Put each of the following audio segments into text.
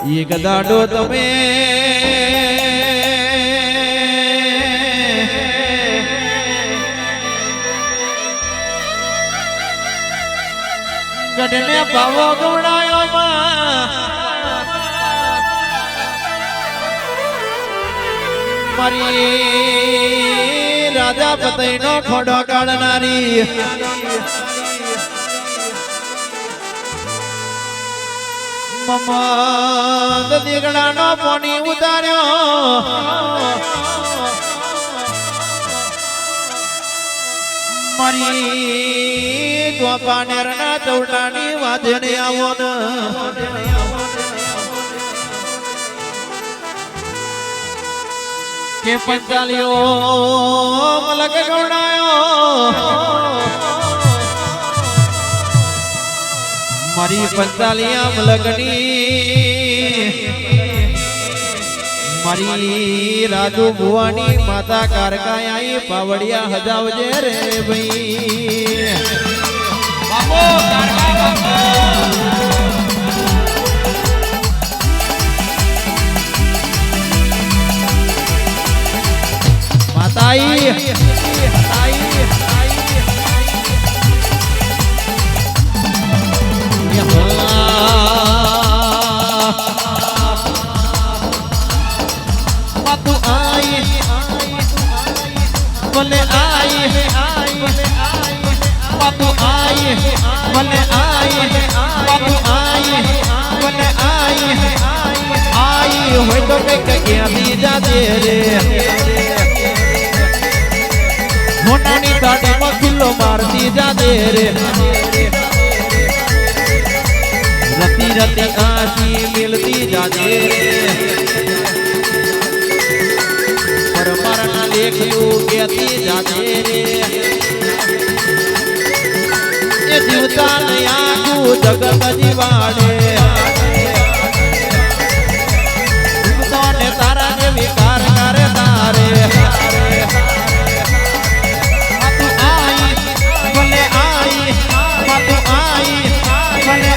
એક દાડો તમે ગઢને ભાવો ગવડાયો મારી રાજા પતઈનો ખોડો કાઢનારી મમદ દીગડાનો પાણી ઉતાર્યો મારી ગોપાનેરના ચૌટાની વાજણે આવો ને કે પંચાલીઓ મલક ગવડાયો મારી પંચાલિયા મલકની મારી રાજુ ભુવાની માતા કારકાઈ પાવડિયા હજાવજે રે ભાઈ બાપો કારકા બાપો માતાઈ ભલે આઈ બાપુ આઈ ભલે આઈ બાપુ આઈ ભલે આઈ હોય તો કઈક ક્યાંથી જાજે રે મોટાની તાટીમાં ખુલ્લો મારતી જાજે રે રતી રતી આશી મિલતી જાજે પરમારના લેખયું કેતી જાજે રે એ જીવતા ને આખું જગત જીવાડે જીવતો ને તારા ને વિકાર કરે તારે બાપુ આઈ ભલે આઈ બાપુ આઈ ભલે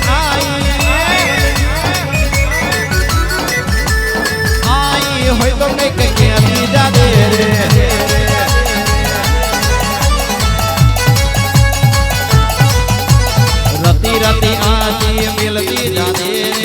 આઈ હોય તો કઈક ક્યાંથી જાજે રે રતી રતી આજી મિલતી જાજે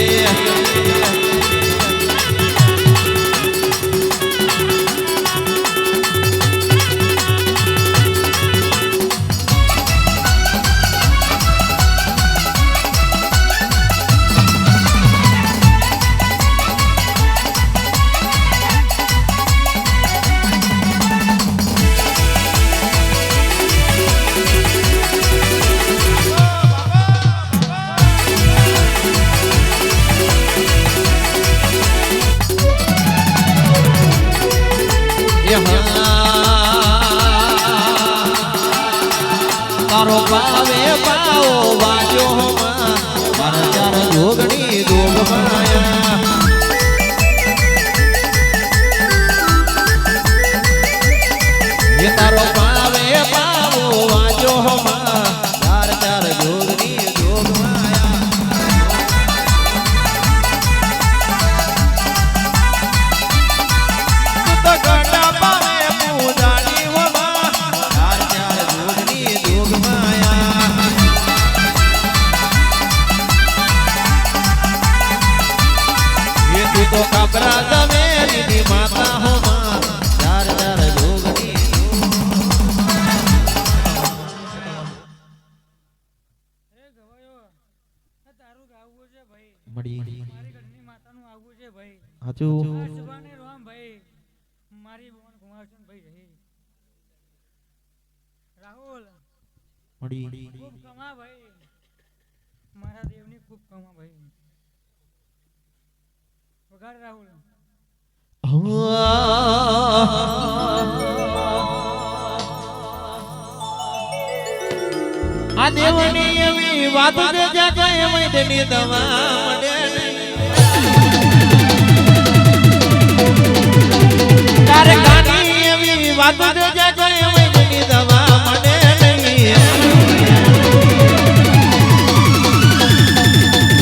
તારો પાવે પાવો વાજો મારા ચાર જોગણી જોગ માયા એ તારો પાવે પાવો વાજો ચાર ચાર જોગણી જોગ માયા તો ગડા પાવે પૂજાની તો કાબરા જમેરી માતા હો માં ચાર ચાર જોગની એ ગવાયો તારું ગાવું છે ભાઈ મડી મારી ઘરની માતાનું આવું છે ભાઈ હાચુ સુબાને રોમ ભાઈ મારી બોન કુમારચંદ ભાઈ રહી રાહુલ મડી ખૂબ કમા ભાઈ મારા દેવની ખૂબ કમા ભાઈ વગાડ રાહુલ આ દેવની એવી વાત છે જ્યાં કઈ વૈદ્યની દવા મળે તારે કાની એવી વાત છે જ્યાં કઈ વૈદ્યની દવા મળે નહીં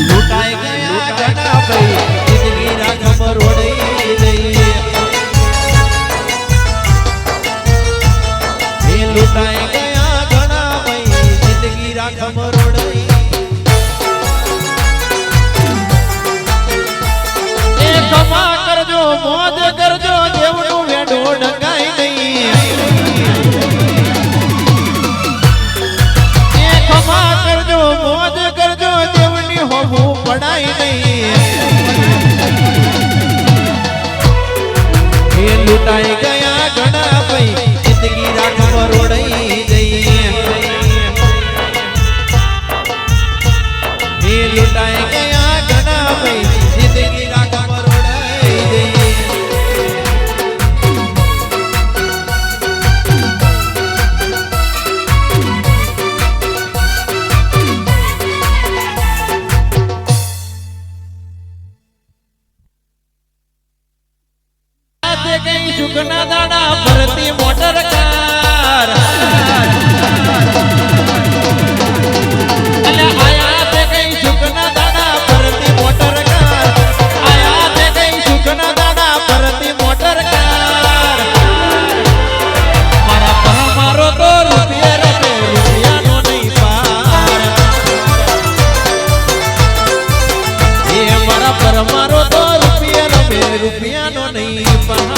લૂંટાઈ ગયા જણા ભાઈ રાખમ રોડઈ એ કમા કરજો મોજ કરજો દેવનું વેડો ડંગાઈ નહીં એ કમા કરજો મોજ કરજો દેવની હોવું પડાઈ નહીં એ લૂંટાઈ ગયા ઘણા ભાઈ જિંદગી રાખમ રોડઈ જઈએ એ લૂંટાઈ ગયા ઘણા ભાઈ જિંદગી રાખમ રોડઈ જઈએ કઈ સુખના દાડા ભરતી મોટર કાર અને આયા તે કઈ સુખના દાડા ભરતી મોટર કાર આયા તે કઈ સુખના દાડા ભરતી મોટર કાર મારા પર મારો તો રૂપિયે રમે રૂપિયાનો નહીં પાર એ મારા પર મારો તો રૂપિયે રમે રૂપિયાનો નહીં પાર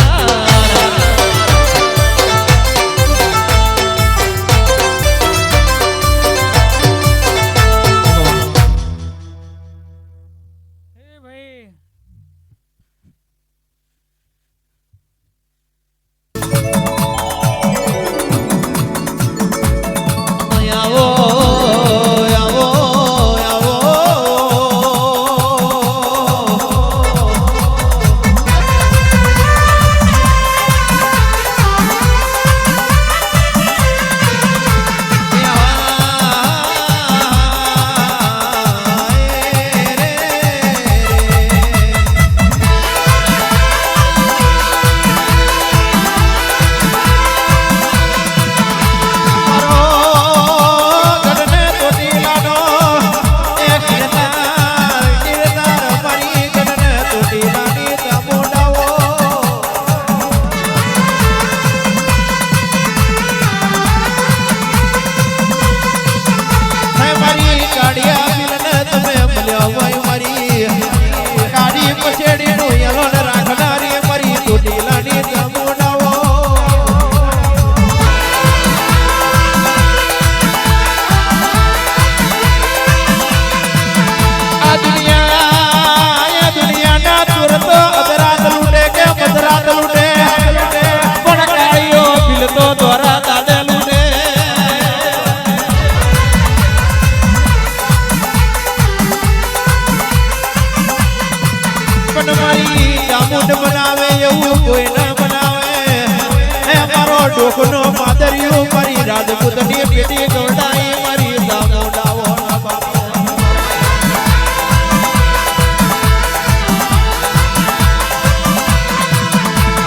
બનાવે એવું કોઈ ના બનાવે હે મારો ડોકનો માદરિયો મારી રાજપૂતની પેટી ગવડાઈ મારી દામોડાવો ના બાપો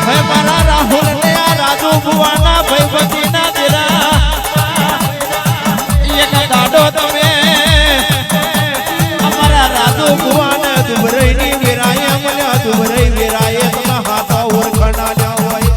હે મારા રાહુલ ને આ રાજુ ભુવાના ભાઈબંધી ના દેરા એક દાડો તમે અમારા રાજુ ભુવાને દુબરઈની વેરાય મળ્યા દુબરઈ વેરાય તમારા હાથા ઓળખણા લ્યા હોય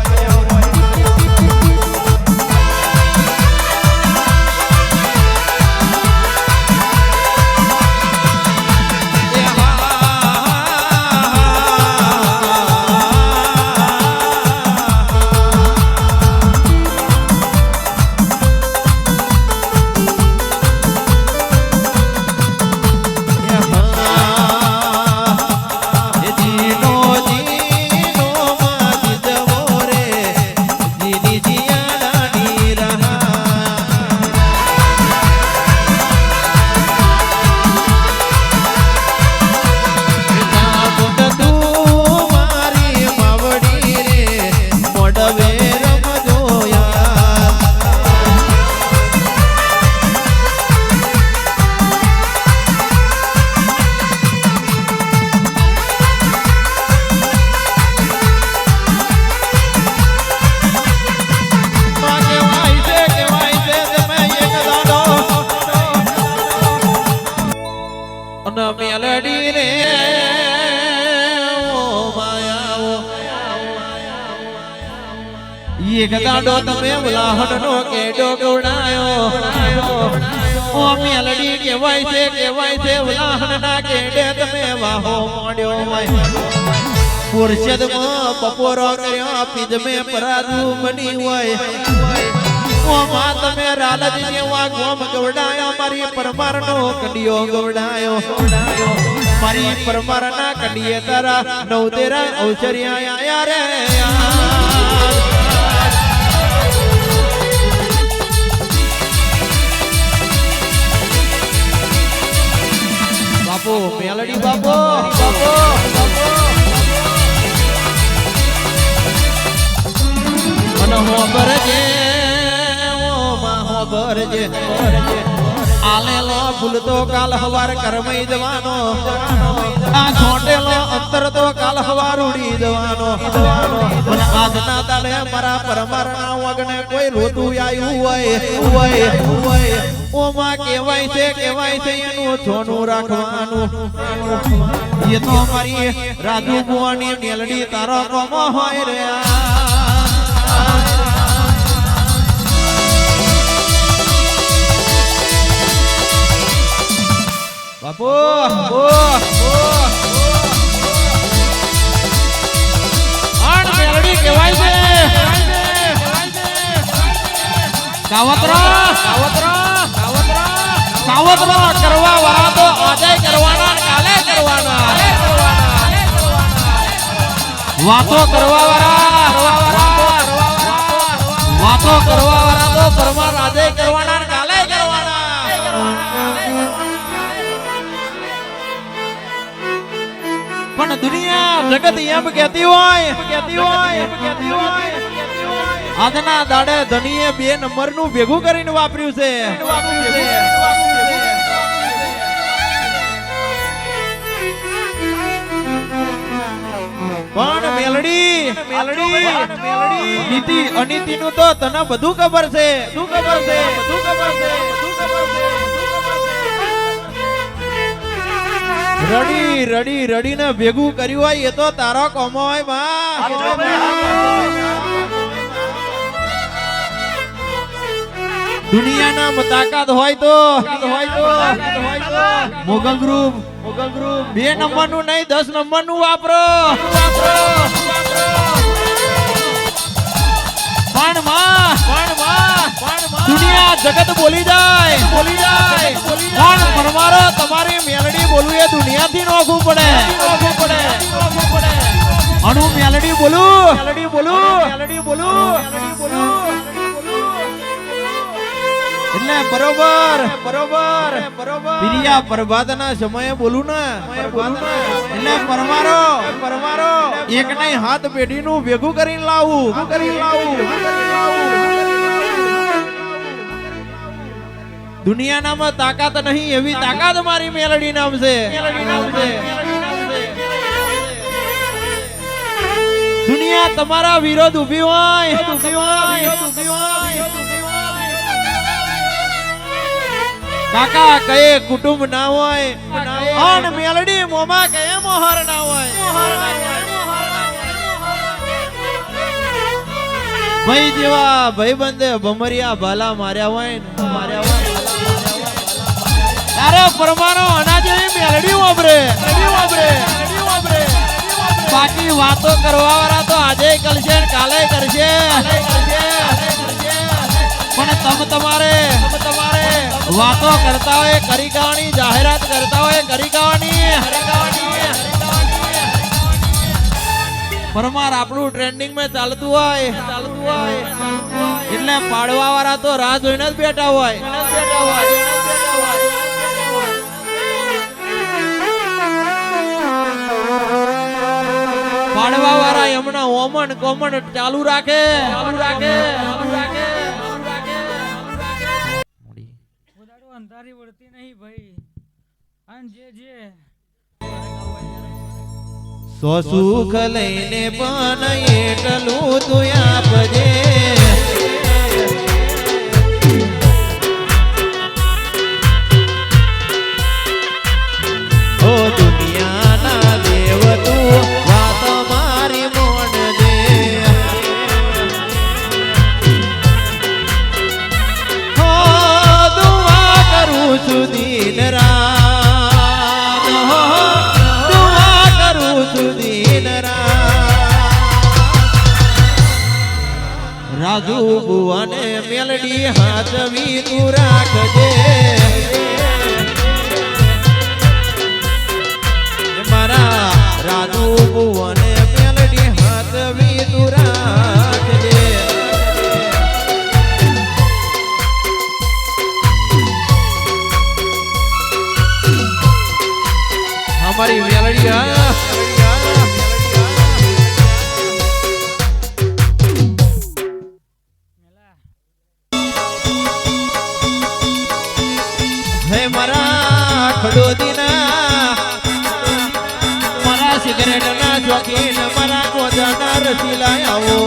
મેલડી રે ઓ માયાઓ એક દાડો તમે ઉલાહણ નો કેડો ગવડાયો ઓ મેલડી કહેવાય છે ઉલાહના કેડે તમે વાહો મોડ્યો હોય પુરશદમાં બપોરો કર્યો પીજ મે પરાજુ બની હોય ઓ માં તમે રાલજ જેવા ગોમ ગવડાયો મારી પરમારનો કડિયો ગવડાયો મારી પરમારના કડિયે તારા નવતેરા ઔષર્યા આયા રે બાપુ મેલડી બાપુ મને હોબરજે ઓ માં હોબરજે આલેલો ભૂલતો કાલ હવાર કરમઈ જવાનો આ છોટેલો અંતર તો કાલ હવાર ઉડી જવાનો અને આજના દાડે મારા પરમારના વગને કોઈ રોતું આવ્યું હોય ઓ માં કહેવાય છે એનું છોનું રાખવાનું એ તો મારી રાજુ બુવાની મેલડી તારો કોમો હોય રે બાપુ આણ મેલડી કહેવાય છે કાવતરા કરવા વાળા તો આજે કરવાના કાલે કરવાના વાતો કરવા વાળા તો પરમાર આજે કરવાના કાલે કરવાના પણ દુનિયા જગત એમ કહેતી હોય આજના દાડે ધણીએ 2 નંબર નું ભેગું કરીને વાપર્યું છે પણ મેલડી નીતિ અનીતિ નું તો તને બધું ખબર છે રડી ને ભેગું કર્યું હોય એ તો તારો કોમો હોય માં દુનિયાના તાકાત હોય તો મોગલ ગ્રુપ 2 નંબર નું નહીં 10 નંબર નું વાપરો પણ દુનિયા જગત બોલી જાય પણ પરમારો તમારી મેલડી બોલવું એ દુનિયાથી નોખું પડે અનુ મેલડી બોલું એટલે બરોબર પ્રિયા પ્રભાતના સમયે બોલું ને એટલે પરમારો એક નહીં હાથ પેઢીનું ભેગું કરીને લાવું દુનિયાનામાં તાકાત નહીં એવી તાકાત મારી મેલડી નામ છે દુનિયા તમારા વિરોધ ઉભી હોય કાકા કહે કુટુંબ ના હોય અને મેલડી મોમા કહે મોહર ના હોય ભાઈ જેવા ભાઈબંધે ભમરિયા ભાલા માર્યા હોય તારે પરમાનો અનાજ મેલડી વાપરે બાકી વાતો કરવા વાળા તો આજે કરશે કાલે કરશે પણ તમારે વાતો કરતા હોય કરી ગાવાની જાહેરાત કરતા હોય કરી ગાવાની પરમાર આપણું ટ્રેન્ડિંગ માં ચાલતું હોય એટલે પાડવા વાળા તો રાહ જોઈને જ બેઠા હોય પાડવા વાળા એમના ઓમન કોમન ચાલુ રાખે અંધારી વળતી નહીં ભાઈ અને જે સો સુખ લઈને પણ એટલું તું આપજે ઓ દુનિયાના દેવ તું વાત મારી મોડજે હો દુઆ કરું મારી મેલડી હા મેલા હે મારા ખડોદીના મારા સિગરેટના શોખીન મારા ગોજાના રસીલા આવો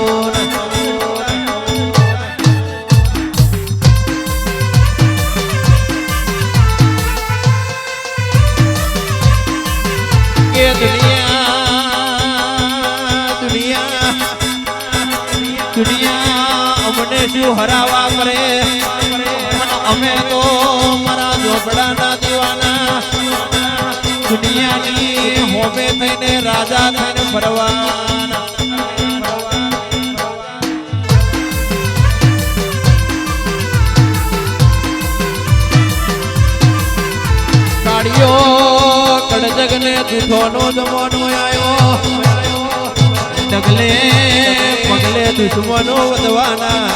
કે દુનિયા અમને શું હરાવા કરે અમે તો મારા ઝોપડાના દીવાના દુનિયાની હોમે થઈને રાજા થઈને ફરવાના કાળિયો કડજગને દુધોનો જમાનો આયો ડગલે પગલે દુશ્મનો વધવાના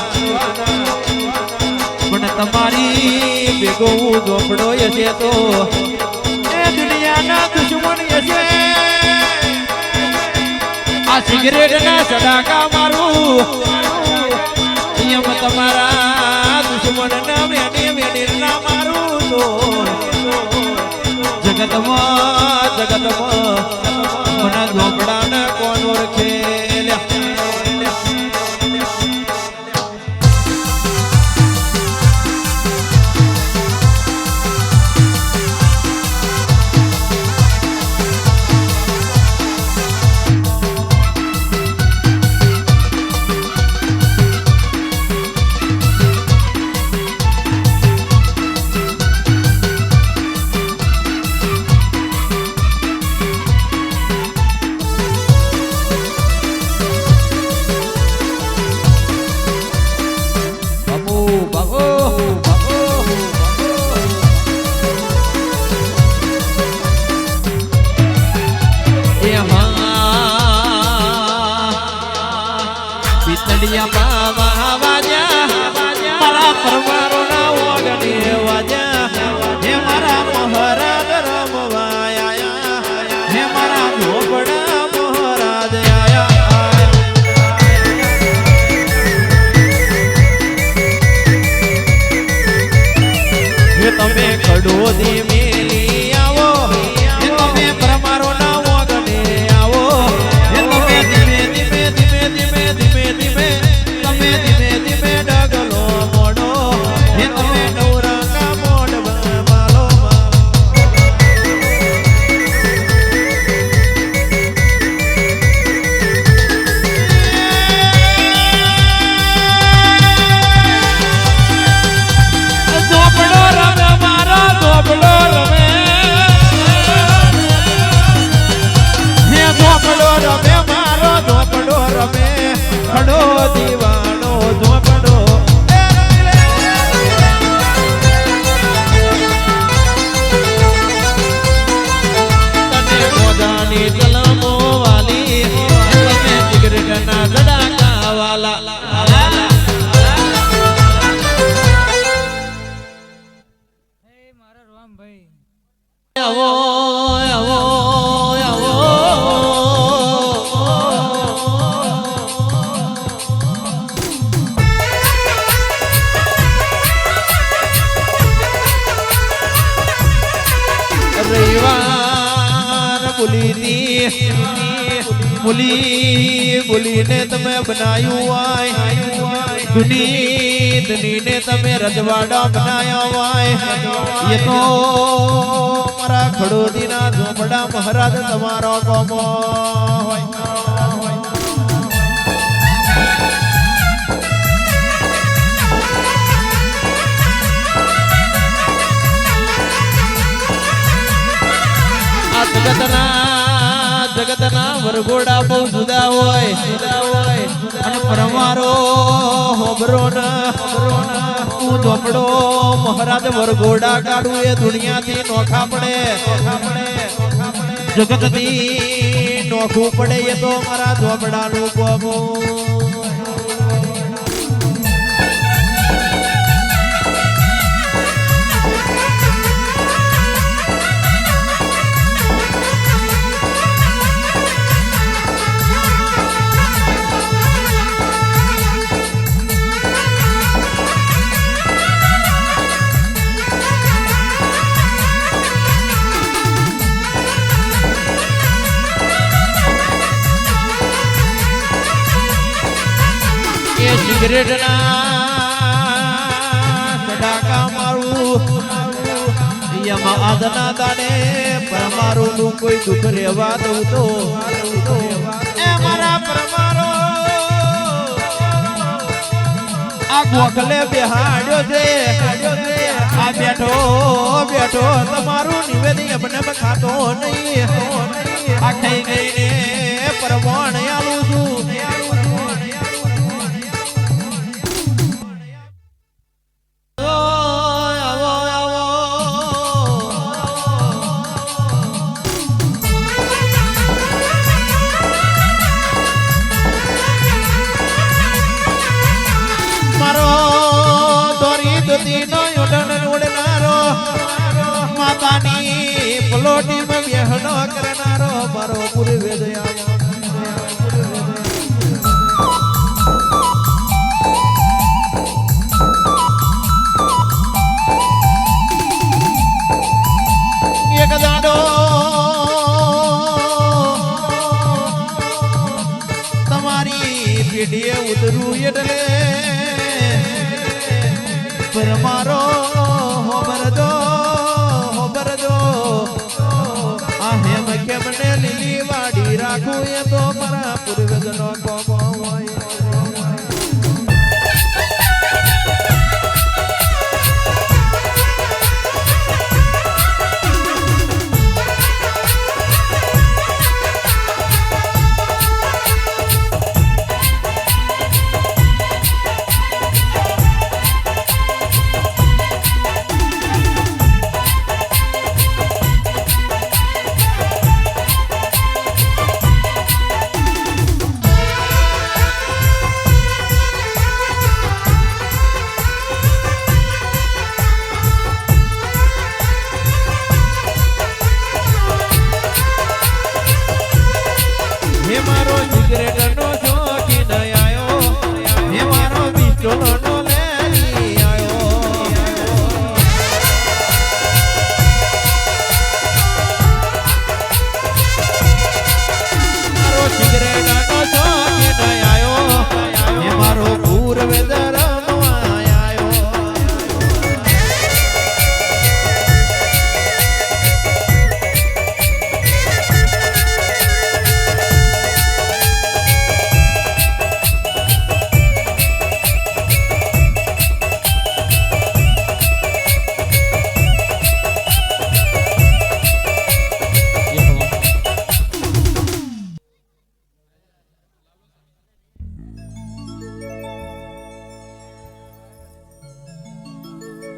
પણ તમારી ભેગો હું ઝોપડો હશે તો એ દુનિયાના દુશ્મન હશે આ સિગરેટના સડાકા મારું એમ તમારા દુશ્મનના મેની ના મારું તો જગતમાં મને ઝોપડાને કોણ ઓળખે મારા પરમારો ના ઓગણે વાજા હે મારા મહારાજ રમવાયા હે મારા ઝોપડા મહારાજ આયા હે તમે કડોદી મેલી આવો હે તમે પરમારો ના ઓગણે આવો હે તમે ધીમે ધીમે ધીમે ધીમે ધીમે ધીમે તમે ધીમે ધીમે ડગલો મોડો હે તમે નવરંગા મોડ માલો ઝોપડો રમે મારો ઝોપડો રમે હે ઝોપડો રમે મારો ઝોપડો રમે ખડો દીવાનો ઝોપડો તને મોજાની કલમો વાલી તમે સિગરેટના સડાકા વાલા હે મારા રામભાઈ આવો આવો આવો રવિવાર બોલીને તમે બનાયું હોય દુનીને તમે રજવાડા બનાયા હોય એ તો મારા ખડોદીના ઝોપડા મહારાજ તમારો ગમો હોય જગતના વરઘોડા બહુ જુદા હોય અને પરમારો હોબરો તું ઝોપડો મહારાજ વરઘોડા કાઢું એ દુનિયાથી નોખા પડે જગતથી નોખું પડે એ તો મારા ઝોપડાનું ગોગો સિગરેટના સડાકા મારું યમા આજના દાડે પરમારું નું કોઈ દુઃખ રહેવા દઉં તો એ મારા પરમારો આ ગોખલે બેહાડ્યો છે આ બેઠો બેઠો તમારું નિવેદન મને ખાતો નહીં આ ખાઈ ગઈને પરવાણ આલું છું માતાની પલોટીમાં બેહનો કરનારો મારો પૂર્વે દયા એક દાડો તમારી પીઢીએ ઉતરું એટલે પર મારો હોબરદો કેમને લીલી વાડી રાખું એ તો મારા પૂર્વજનો કોમો હોય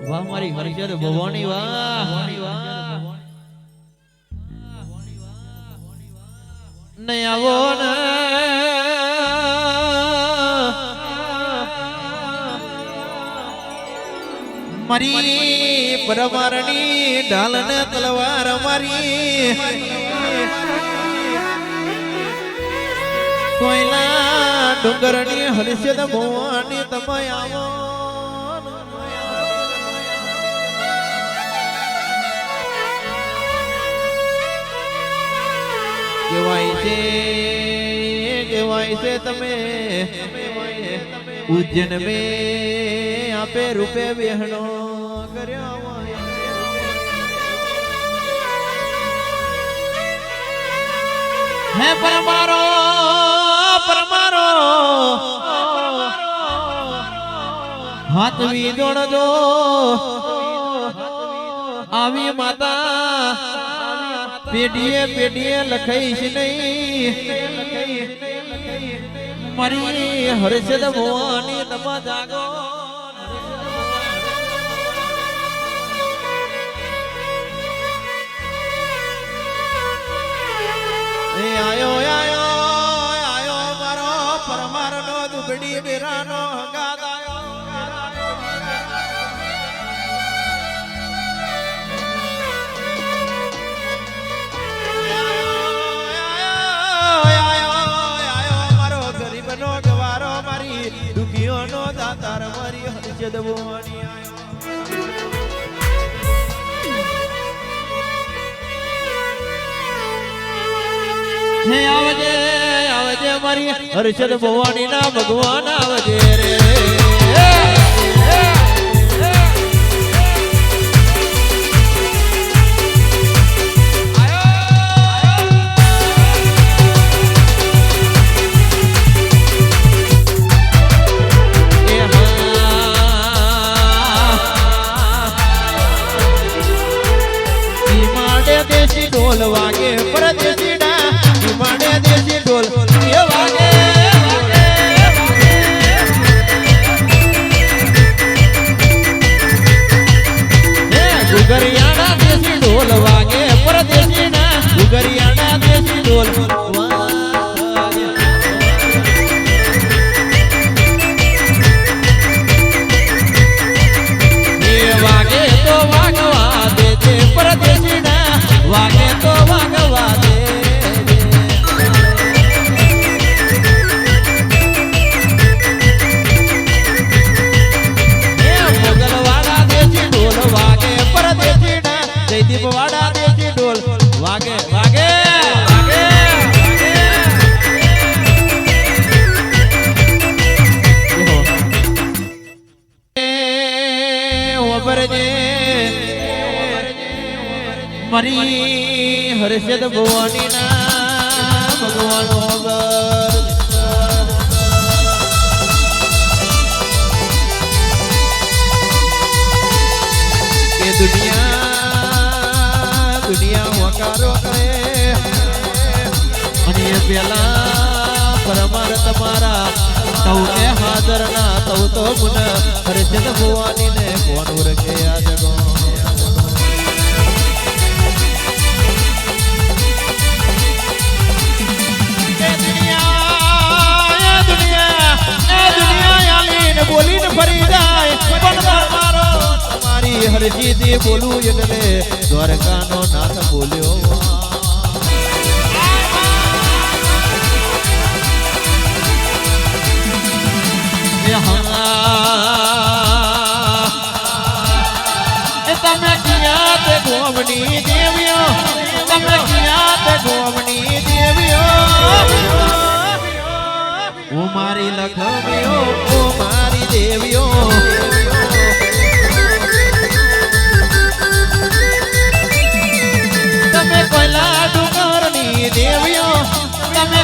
વાહ મારી હરિચંદ ભવાની વાહ નહીં આવો ને મારી પરમારની ઢાલ ને તલવાર મારી કોઈલા ડુંગરની હરિચંદ ભવાની તમે આવો કહેવાય છે તમે ઉજ્જૈન में આપે રૂપે બેહણો કર્યો હે પરમારો હાથ વી જોડજો આવી માતા પેઢીએ લખાઈશ નહીં મારી હર્ષદ ભવાની તમા જાગો એ આયો મારો પરમારનો દુબડી બેરાનો હંગાત દુખીઓનો દાતાર મારી હર્ષદ ભવાની હે આવજે આવજે મારી હર્ષદ ભવાની ના ભગવાન આવજે રે દેશી ઢોલ વાગે પરદેશી ના માડે દેશી ઢોલ એ વાગે ગુગરિયાના દેશી ઢોલ વાગે પરદેશી ના ગુગરિયાના દેશી ઢોલ વાગે તો વાગવા દે પરદેશી ના વાગે તો વાગવા દે મોગલવાડા દેશી ઢોલ વાગે પરદેશી ના જયદીપ વાડા દેશી ઢોલ વાગે વાગે વાગે મારી હર્ષદ ભવાની ના ભગવાન વગર એ દુનિયા વકારો કરે અને એ પેલા પરમાર તમારા તૌને હાજર ના તૌ તો મુન હર્ષદ ભવાની ને કોણ ઓળખે આ જગો બોલીને ફરી જાય પણ મારો તમારી હરજીથી બોલું એટલે દ્વારકાનો નાથ બોલ્યો તમે ક્યાં તે ગોમની દેવીઓ તમે ક્યાં તે ગોમની દેવીઓ ઓ મારી લખમીઓ ઓ મારી દેવીઓ તમે કોયલા ડુંગરની દેવીઓ તમે